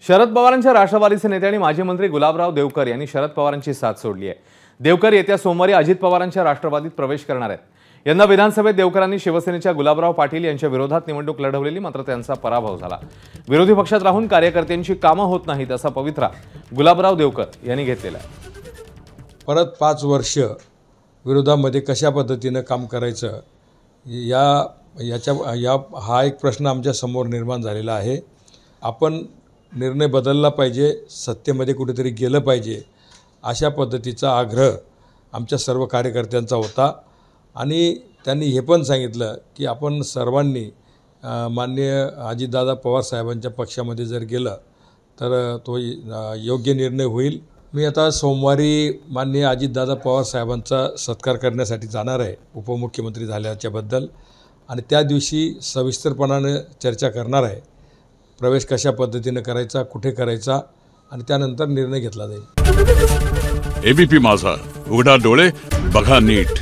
शरद पवारांच्या राष्ट्रवादीचे नेते आणि माजी मंत्री गुलाबराव देवकर यांनी शरद पवारांची साथ सोडली आहे। देवकर येत्या सोमवारी अजित पवारांच्या राष्ट्रवादीत प्रवेश करणार आहेत। यंदा विधानसभेत देवकरांनी शिवसेनेच्या गुलाबराव पाटील यांच्या विरोधात निवडणूक लढवलेली, मात्र त्यांचा पराभव झाला। विरोधी पक्षात राहून कार्यकर्त्यांची कामं होत नाहीत असा पवित्रा गुलाबराव देवकर यांनी घेतलेला आहे। परत 5 वर्ष विरोधामध्ये कशा पद्धतीने काम करायचं हा एक प्रश्न आमच्या समोर निर्माण झालेला आहे। आपण निर्णय बदलला पाहिजे, सत्तेमध्ये कुठेतरी गेलं पाहिजे अशा पद्धतीचा आग्रह आमच्या सर्व कार्यकर्त्यांचा होता। आणि त्यांनी हे पण सांगितलं की आपण सर्वांनी माननीय अजितदादा पवार साहेबांच्या पक्षामध्ये जर गेलं तर तो योग्य निर्णय होईल। मी आता सोमवारी माननीय अजितदादा पवार साहेबांचा सत्कार करण्यासाठी जाणार आहे उपमुख्यमंत्री झाल्याच्याबद्दल, आणि त्या दिवशी सविस्तरपणाने चर्चा करणार आहे। प्रवेश कशा पद्धतीने करायचा, कुठे करायचा, आणि त्यानंतर निर्णय घेतला जाईल। एबीपी माझा, उघडा डोळे बघा नीट।